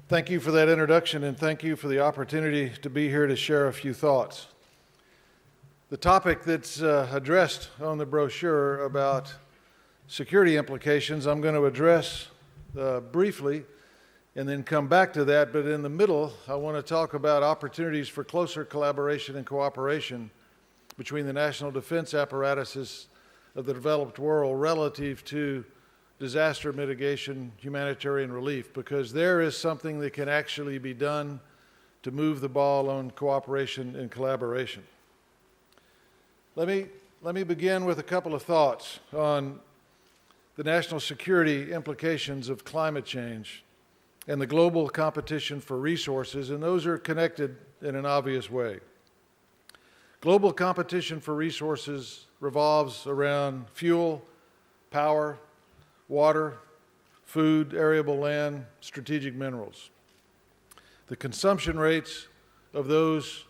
Thank you for that introduction, and thank you for the opportunity to be here to share a few thoughts. The topic that's addressed on the brochure about security implications, I'm going to address briefly and then come back to that, but in the middle, I want to talk about opportunities for closer collaboration and cooperation between the national defense apparatuses of the developed world relative to disaster mitigation, humanitarian relief, because there is something that can actually be done to move the ball on cooperation and collaboration. Let me begin with a couple of thoughts on the national security implications of climate change and the global competition for resources, and those are connected in an obvious way. Global competition for resources revolves around fuel, power, water, food, arable land, strategic minerals. The consumption rates of those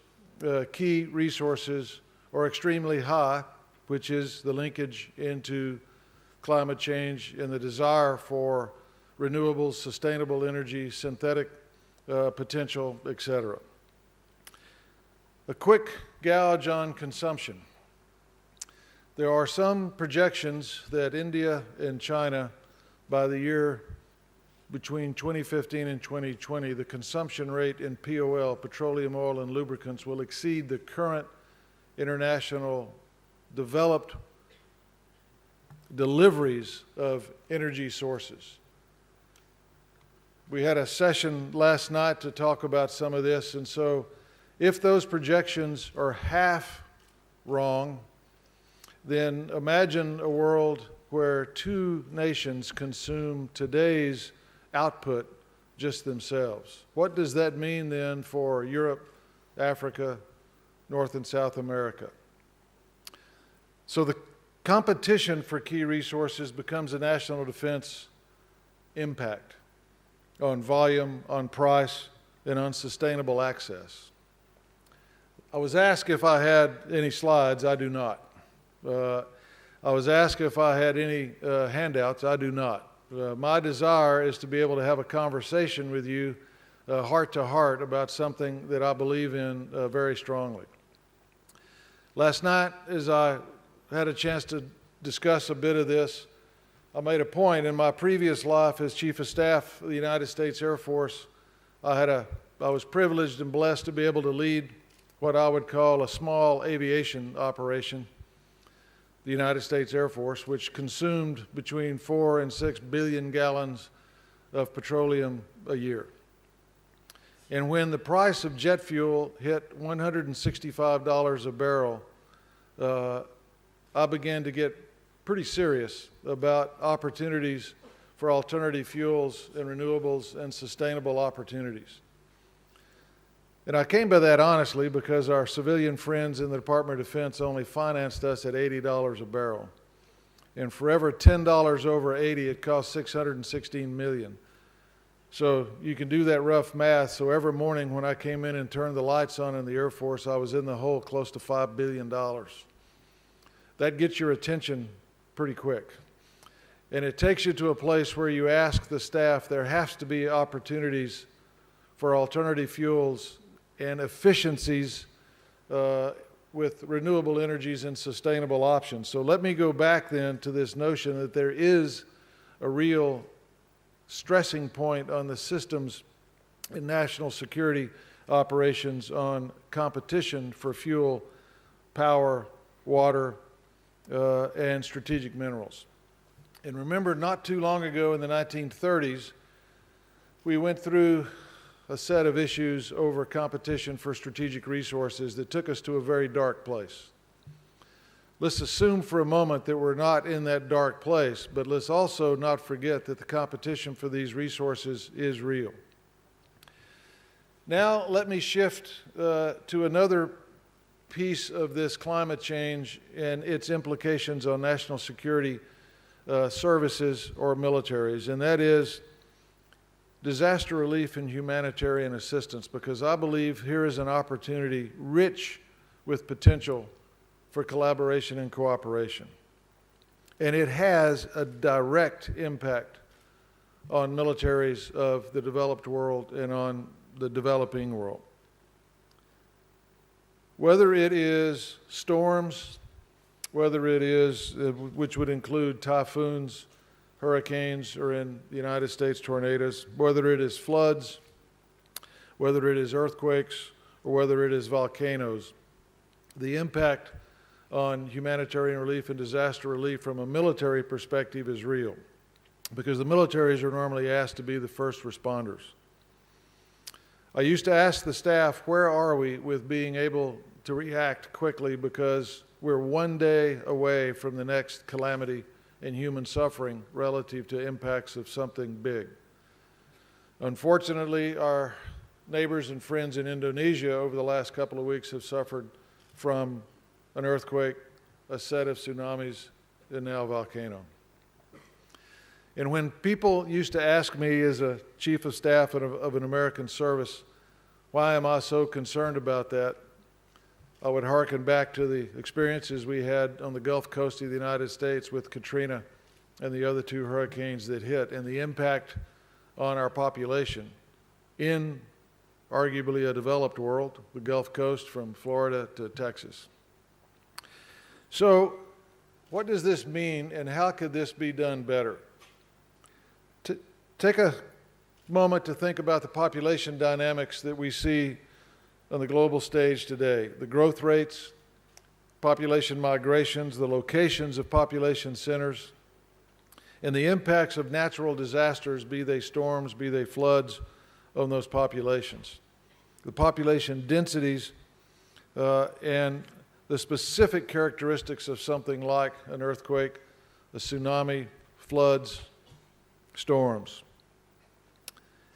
key resources are extremely high, which is the linkage into climate change and the desire for renewables, sustainable energy, synthetic potential, etc. A quick gouge on consumption. There are some projections that India and China, by the year between 2015 and 2020, the consumption rate in POL, petroleum, oil, and lubricants, will exceed the current international developed deliveries of energy sources. We had a session last night to talk about some of this, and so if those projections are half wrong, then imagine a world where two nations consume today's output just themselves. What does that mean then for Europe, Africa, North and South America? So the competition for key resources becomes a national defense impact on volume, on price, and on sustainable access. I was asked if I had any slides. I do not. I was asked if I had any handouts. I do not. My desire is to be able to have a conversation with you heart to heart about something that I believe in very strongly. Last night, as I had a chance to discuss a bit of this, I made a point. In my previous life as Chief of Staff of the United States Air Force, I was privileged and blessed to be able to lead what I would call a small aviation operation, the United States Air Force, which consumed between 4 and 6 billion gallons of petroleum a year. And when the price of jet fuel hit $165 a barrel, I began to get pretty serious about opportunities for alternative fuels and renewables and sustainable opportunities. And I came by that honestly because our civilian friends in the Department of Defense only financed us at $80 a barrel. And for every $10 over 80, it cost $616 million. So you can do that rough math. So every morning when I came in and turned the lights on in the Air Force, I was in the hole close to $5 billion. That gets your attention pretty quick. And it takes you to a place where you ask the staff, there has to be opportunities for alternative fuels and efficiencies with renewable energies and sustainable options. So let me go back then to this notion that there is a real stressing point on the systems in national security operations on competition for fuel, power, water, and strategic minerals. And remember, not too long ago in the 1930s, we went through a set of issues over competition for strategic resources that took us to a very dark place. Let's assume for a moment that we're not in that dark place, but let's also not forget that the competition for these resources is real. Now let me shift to another piece of this climate change and its implications on national security services or militaries, and that is disaster relief and humanitarian assistance, because I believe here is an opportunity rich with potential for collaboration and cooperation. And it has a direct impact on militaries of the developed world and on the developing world. Whether it is storms, whether it is, which would include typhoons, hurricanes, or in the United States, tornadoes, whether it is floods, whether it is earthquakes, or whether it is volcanoes, the impact on humanitarian relief and disaster relief from a military perspective is real, because the militaries are normally asked to be the first responders. I used to ask the staff, where are we with being able to react quickly, because we're one day away from the next calamity and human suffering relative to impacts of something big. Unfortunately, our neighbors and friends in Indonesia over the last couple of weeks have suffered from an earthquake, a set of tsunamis, and now a volcano. And when people used to ask me as a chief of staff of an American service, why am I so concerned about that? I would hearken back to the experiences we had on the Gulf Coast of the United States with Katrina and the other two hurricanes that hit, and the impact on our population in arguably a developed world, the Gulf Coast from Florida to Texas. So what does this mean, and how could this be done better? Take a moment to think about the population dynamics that we see on the global stage today. The growth rates, population migrations, the locations of population centers, and the impacts of natural disasters, be they storms, be they floods, on those populations. The population densities and the specific characteristics of something like an earthquake, a tsunami, floods, storms.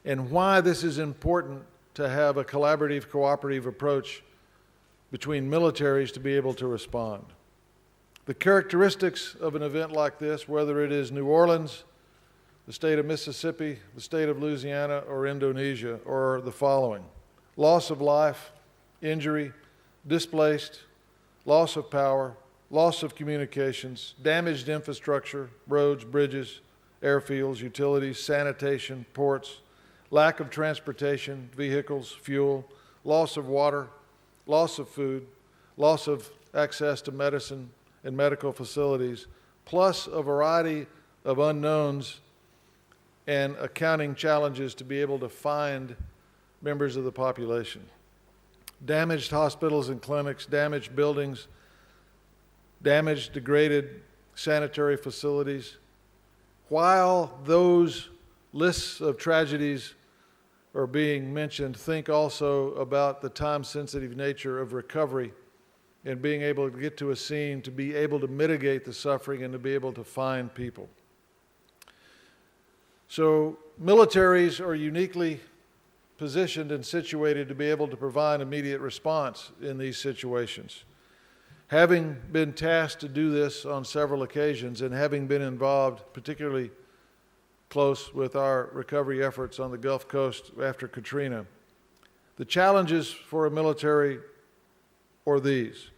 And why this is important to have a collaborative, cooperative approach between militaries to be able to respond. The characteristics of an event like this, whether it is New Orleans, the state of Mississippi, the state of Louisiana, or Indonesia, are the following: loss of life, injury, displaced, loss of power, loss of communications, damaged infrastructure, roads, bridges, airfields, utilities, sanitation, ports, lack of transportation, vehicles, fuel, loss of water, loss of food, loss of access to medicine and medical facilities, plus a variety of unknowns and accounting challenges to be able to find members of the population. Damaged hospitals and clinics, damaged buildings, damaged, degraded sanitary facilities. While those lists of tragedies are being mentioned, think also about the time-sensitive nature of recovery and being able to get to a scene, to be able to mitigate the suffering and to be able to find people. So militaries are uniquely positioned and situated to be able to provide immediate response in these situations. Having been tasked to do this on several occasions and having been involved particularly close with our recovery efforts on the Gulf Coast after Katrina, the challenges for a military are these: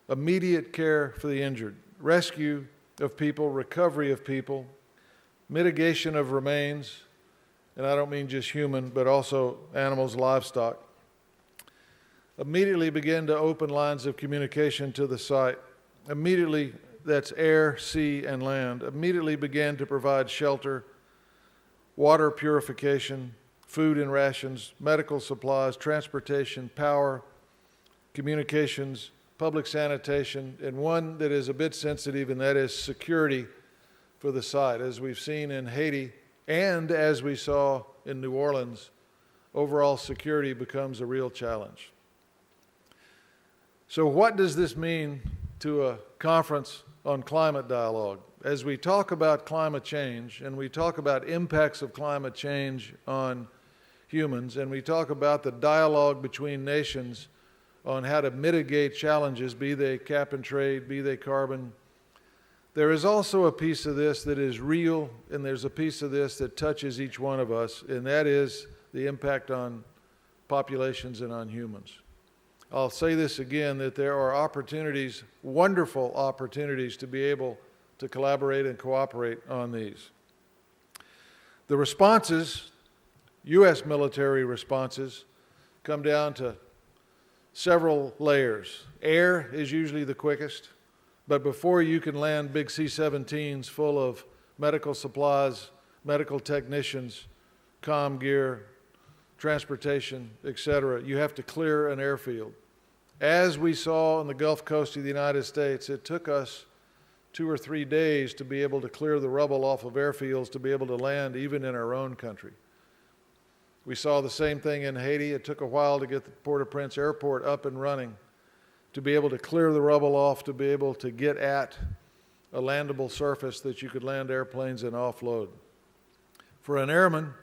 immediate care for the injured, rescue of people, recovery of people, mitigation of remains, and I don't mean just human, but also animals, livestock. Immediately begin to open lines of communication to the site. Immediately, that's air, sea, and land. Immediately begin to provide shelter, water purification, food and rations, medical supplies, transportation, power, communications, public sanitation, and one that is a bit sensitive, and that is security for the site. As we've seen in Haiti and as we saw in New Orleans, overall security becomes a real challenge. So what does this mean to a conference on climate dialogue? As we talk about climate change and we talk about impacts of climate change on humans, and we talk about the dialogue between nations on how to mitigate challenges, be they cap and trade, be they carbon, there is also a piece of this that is real, and there's a piece of this that touches each one of us, and that is the impact on populations and on humans. I'll say this again, that there are opportunities, wonderful opportunities, to be able to collaborate and cooperate on these. The responses, U.S. military responses, come down to several layers. Air is usually the quickest, but before you can land big C-17s full of medical supplies, medical technicians, comm gear, transportation, etc., you have to clear an airfield. As we saw on the Gulf Coast of the United States, it took us 2 or 3 days to be able to clear the rubble off of airfields to be able to land even in our own country. We saw the same thing in Haiti. It took a while to get the Port-au-Prince airport up and running, to be able to clear the rubble off, to be able to get at a landable surface that you could land airplanes and offload. For an airman,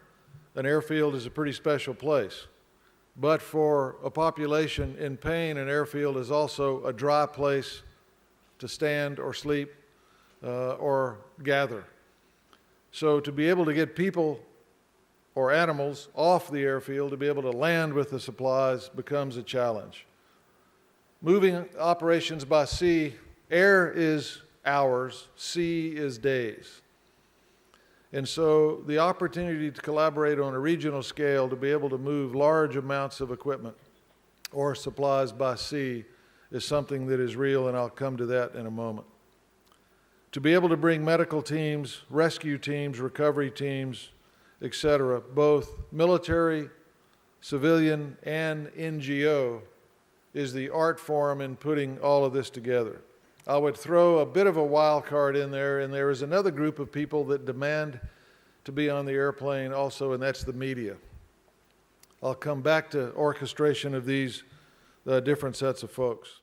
an airfield is a pretty special place. But for a population in pain, an airfield is also a dry place to stand or sleep or gather. So to be able to get people or animals off the airfield, to be able to land with the supplies, becomes a challenge. Moving operations by sea, air is hours, sea is days. And so the opportunity to collaborate on a regional scale to be able to move large amounts of equipment or supplies by sea is something that is real, and I'll come to that in a moment. To be able to bring medical teams, rescue teams, recovery teams, etc., both military, civilian, and NGO, is the art form in putting all of this together. I would throw a bit of a wild card in there, and there is another group of people that demand to be on the airplane also, and that's the media. I'll come back to orchestration of these different sets of folks.